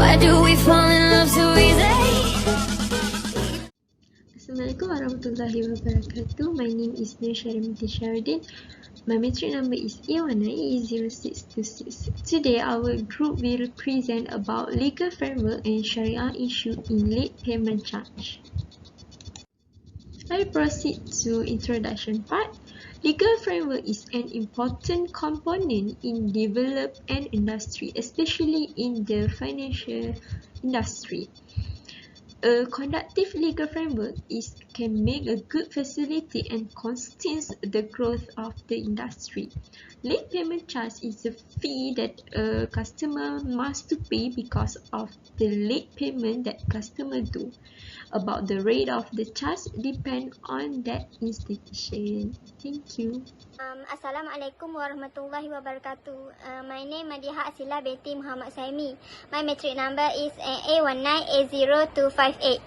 Why do we fall in love so easy? Assalamualaikum warahmatullahi wabarakatuh. My name is Nur Sharimati Sharidin. My matric number is A19A0626. Today, our group will present about legal framework and Sharia issue in late payment charge. I proceed to introduction part. Legal framework is an important component in developed industry, especially in the financial industry. A conducive legal framework can make a good facility and constrains the growth of the industry. Late payment charge is a fee that a customer must pay because of the late payment that customer do. About the rate of the charge depend on that institution. Thank you. Assalamualaikum warahmatullahi wabarakatuh. My name is Madiha Asila binti Muhammad Saimi. My matric number is A19A0258.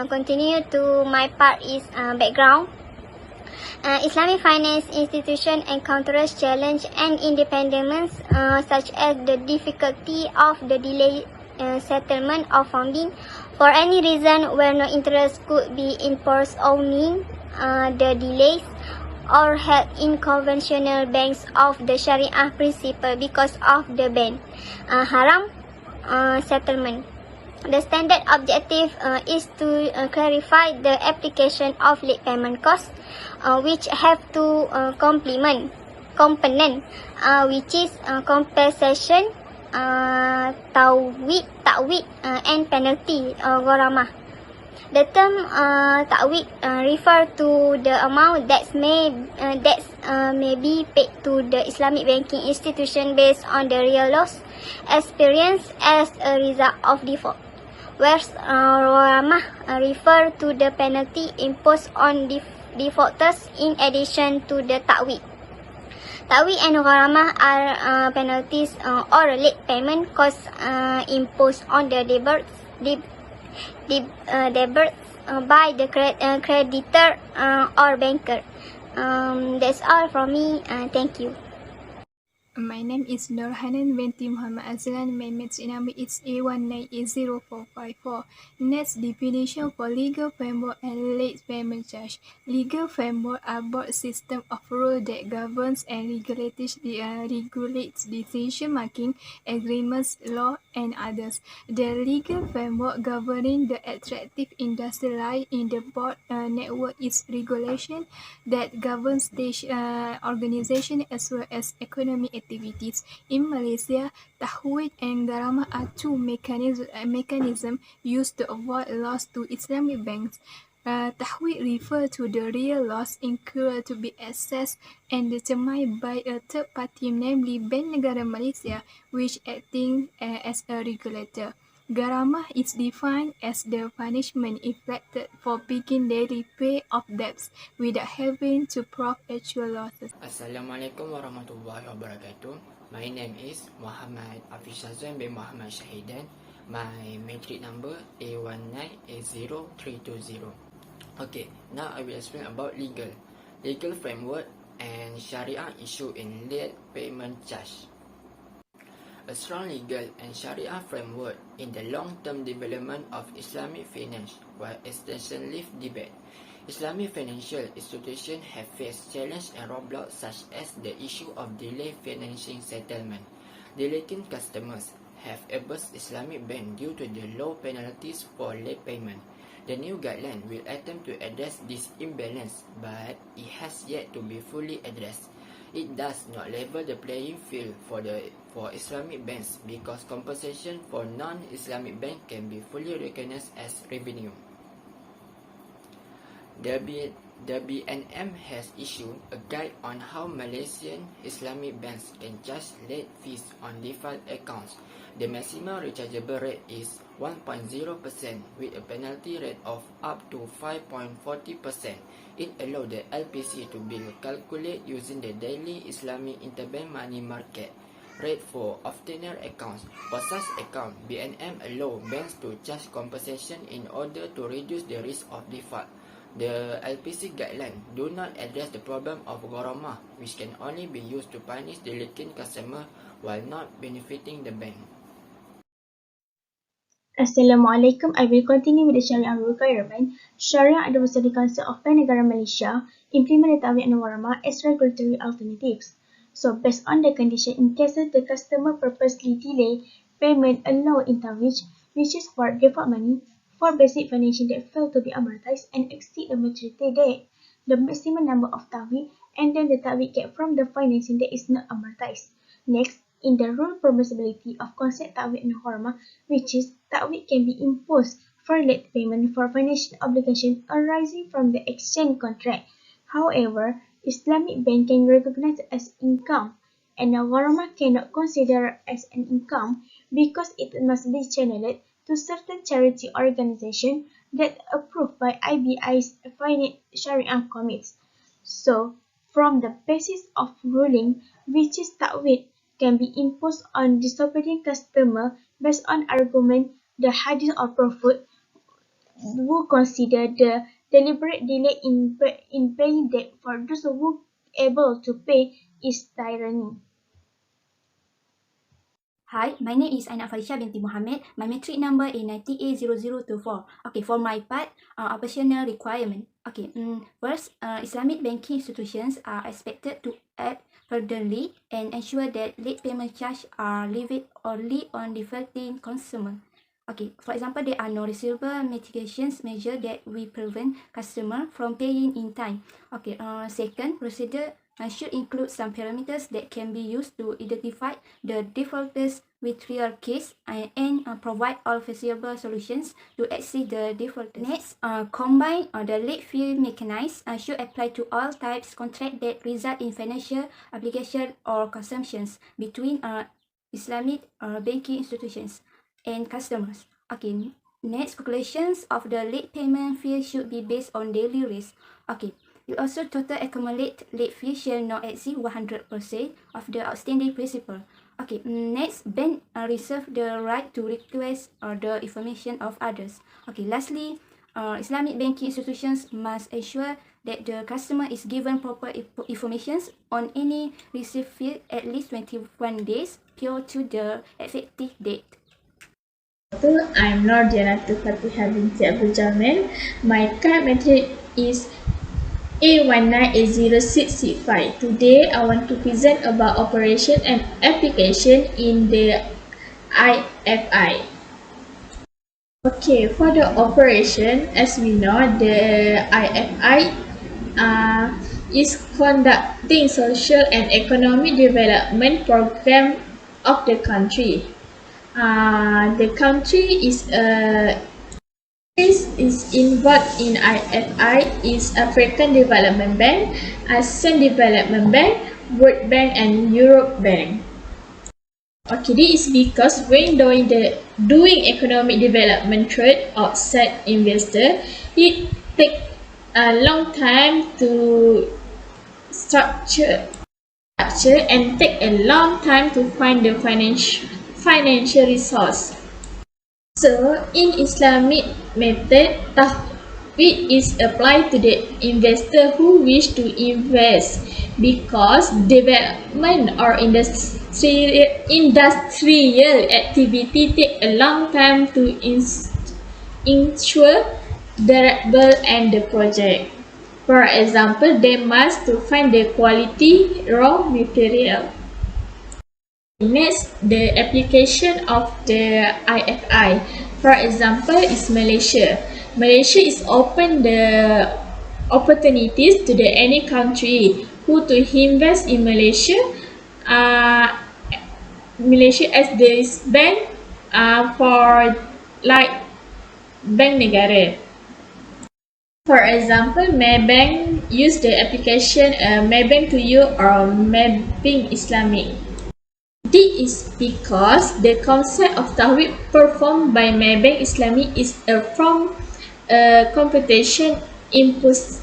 Continue to my part is background. Islamic finance institution encounters challenge and independence such as the difficulty of the delay settlement of funding for any reason where no interest could be imposed owing the delays or held in conventional banks of the Sharia principle because of the ban haram settlement. The standard objective is to clarify the application of late payment costs, which have two component, which is compensation, ta'wid, and penalty, gharamah. The term ta'wid refer to the amount that may be paid to the Islamic banking institution based on the real loss experienced as a result of default, whereas gharamah refer to the penalty imposed on defaulters in addition to the ta'wid. Ta'wid and gharamah are penalties or late payment costs imposed on the debtors by the creditor or banker. That's all from me. Thank you. My name is Nurhanan binti Muhammad Azlan. My matric number is A19A0454. Next, definition for legal framework and late payment charge. Legal framework are broad system of rules that governs and regulates decision-making, agreements, law, and others. The legal framework governing the attractive industry lie in the broad network is regulation that governs organization as well as economic activities. In Malaysia, tahwid and gharamah are two mechanisms used to avoid loss to Islamic banks. Tahwid refers to the real loss incurred to be assessed and determined by a third party, namely Bank Negara Malaysia, which acting as a regulator. Gharamah is defined as the punishment inflicted for breaking daily pay of debts without having to prove actual losses. Assalamualaikum warahmatullahi wabarakatuh. My name is Muhammad Afiz Shazwan bin Muhammad Shahidan. My matric number A19A0320. Okay, now I will explain about legal framework and Sharia issue in late payment charge. A strong legal and Sharia framework in the long-term development of Islamic finance was extensively debated. Islamic financial institutions have faced challenges and roadblocks such as the issue of delayed financing settlement. Delinquent customers have abused Islamic banks due to the low penalties for late payment. The new guideline will attempt to address this imbalance, but it has yet to be fully addressed. It does not level the playing field for Islamic banks because compensation for non-Islamic banks can be fully recognized as revenue. The BNM has issued a guide on how Malaysian Islamic banks can charge late fees on default accounts. The maximum rechargeable rate is 1.0% with a penalty rate of up to 5.40%. It allows the LPC to be calculated using the daily Islamic interbank money market rate for obtainer accounts. For such account, BNM allows banks to charge compensation in order to reduce the risk of default. The LPC guidelines do not address the problem of gharamah, which can only be used to punish delinquent customers while not benefiting the bank. Assalamualaikum. I will continue with the Sharia requirement. Sharia adopts the concept of Negara Malaysia, implement the Tawhid and Warama as regulatory alternatives. So, based on the condition, in case the customer purposely delay payment allowed in Tawhid, which is for default money, for basic financial that fail to be amortized and exceed the maturity date, the maximum number of Tawhid, and then the Tawhid get from the financing that is not amortized. Next, in the rule permissibility of concept ta'wid and horma, which is ta'wid can be imposed for late payment for financial obligation arising from the exchange contract. However, Islamic bank can recognize it as income, and a horma cannot consider as an income because it must be channeled to certain charity organization that approved by IBI's Sharia commits. So, from the basis of ruling, which is ta'wid, can be imposed on disobedient customer based on argument the hadith of Prophet who consider the deliberate delay in paying debt for those who able to pay is tyranny. Hi, my name is Aina Farisha binti Muhammad. My matric number is 980024. Okay, for my part, operational requirement. Okay, first, Islamic banking institutions are expected to act prudently and ensure that late payment charges are levied only on defaulting consumer. Okay, for example, there are no receivable mitigations measures that will prevent customer from paying in time. Okay, second, procedure should include some parameters that can be used to identify the defaulters with real case and provide all feasible solutions to exceed the defaulters. Next, combine the late fee mechanism should apply to all types contract that result in financial obligation or consumptions between Islamic banking institutions and customers. Okay, next, calculations of the late payment fee should be based on daily risk. Okay, you also total accumulate late fee shall not exceed 100% of the outstanding principal. Okay, next, bank reserve the right to request the information of others. Okay, lastly, Islamic banking institutions must ensure that the customer is given proper information on any received fee at least 21 days prior to the effective date. I'm Nordiana Fatihah binti Abdul Jamil. My card metric is A198065. Today, I want to present about operation and application in the IFI. Okay, for the operation, as we know, the IFI is conducting social and economic development program of the country. The country is involved in IFI is African Development Bank, ASEAN Development Bank, World Bank, and Europe Bank. Okay, this is because when doing economic development trade outside investor, it takes a long time to structure and take a long time to find the financial resource. So, in Islamic method, tahwid is applied to the investor who wish to invest because development or industrial activity take a long time to ensure durable and the project. For example, they must to find the quality raw material. Next, the application of the IFI. For example, is Malaysia. Malaysia is open the opportunities to any country who to invest in Malaysia. Malaysia as this bank for like bank negara. For example, Maybank use the application Maybank to you or Maybank Islamic. This is because the concept of tahwid performed by Maybank Islamic is from computation imposed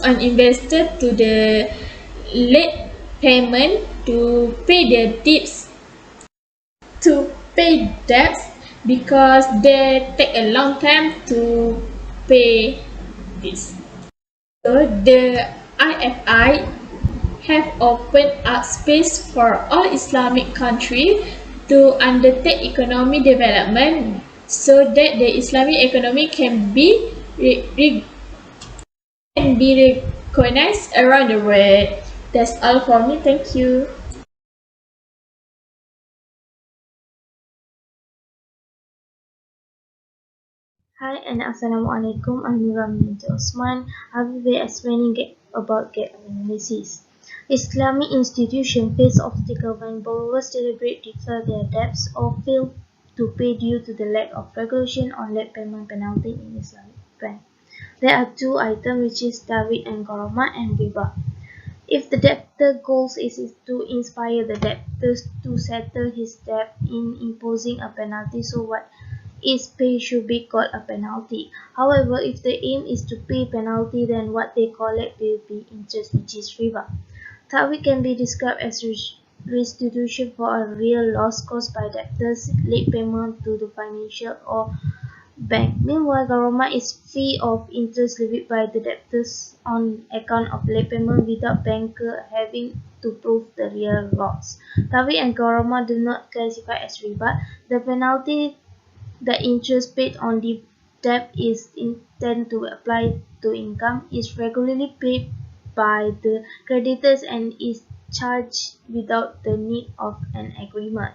on investor to the late payment to pay their debts because they take a long time to pay this. So the IFI have opened up space for all Islamic countries to undertake economic development so that the Islamic economy can be recognized around the world. That's all for me. Thank you. Hi and Assalamualaikum. I'm Nura Binti Osman. I will be explaining about gap analysis. Islamic institutions face obstacles when borrowers deliberately defer their debts or fail to pay due to the lack of regulation on late payment penalty in Islamic bank. There are two items which is Tawid and Gharamat and riba. If the debtor goal is to inspire the debtor to settle his debt in imposing a penalty, so what is paid should be called a penalty. However, if the aim is to pay penalty, then what they collect will be interest, which is riba. Tawid can be described as restitution for a real loss caused by debtors' late payment to the financial or bank. Meanwhile, Gharamat is fee of interest levied by the debtors on account of late payment without banker having to prove the real loss. Tawid and Gharamat do not classify as riba. The penalty, the interest paid on the debt is intended to apply to income, is regularly paid by the creditors and is charged without the need of an agreement.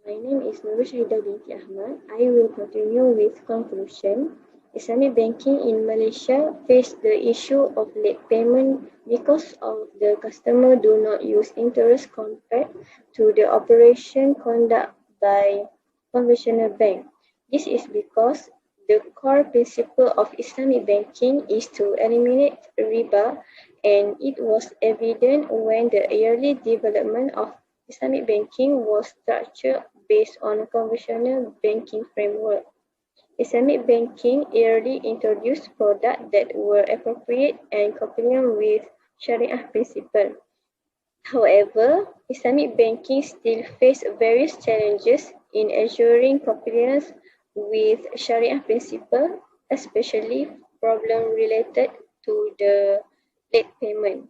My name is Nur Shahida binti Ahmad. I will continue with conclusion. Islamic banking in Malaysia face the issue of late payment because of the customer do not use interest compared to the operation conducted by conventional bank. This is because the core principle of Islamic banking is to eliminate riba, and it was evident when the early development of Islamic banking was structured based on a conventional banking framework. Islamic banking early introduced products that were appropriate and compliant with Sharia principles. However, Islamic banking still faces various challenges in ensuring compliance with Sharia principles, especially problems related to the late payment.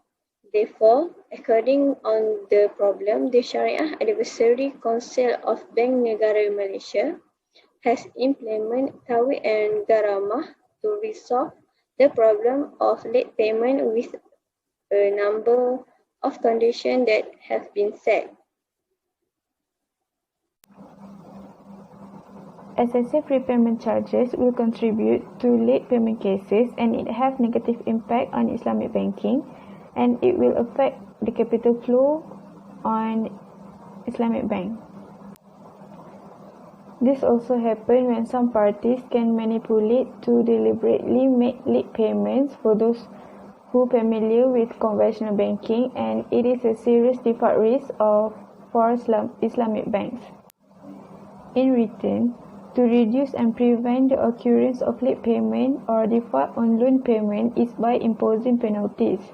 Therefore, according on the problem, the Sharia Advisory Council of Bank Negara Malaysia has implemented Tawid and Garamah to resolve the problem of late payment with a number of conditions that have been set. Excessive repayment charges will contribute to late payment cases, and it have negative impact on Islamic banking, and it will affect the capital flow on Islamic bank. This also happens when some parties can manipulate to deliberately make late payments for those who are familiar with conventional banking, and it is a serious default risk for Islamic banks. In return, to reduce and prevent the occurrence of late payment or default on loan payment is by imposing penalties.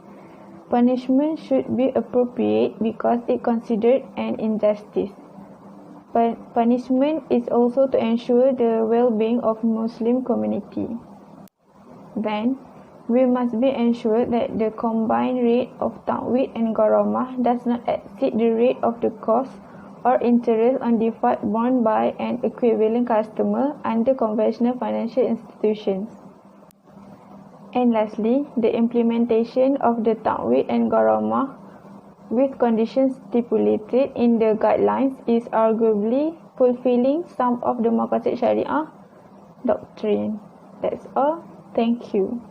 Punishment should be appropriate because it considered an injustice. But punishment is also to ensure the well-being of Muslim community. Then, we must be ensured that the combined rate of Ta'wid and Gharamah does not exceed the rate of the cost or interest on default borne by an equivalent customer under conventional financial institutions. And lastly, the implementation of the Ta'wid and Gharamah with conditions stipulated in the guidelines is arguably fulfilling some of the Maqasid Sharia doctrine. That's all. Thank you.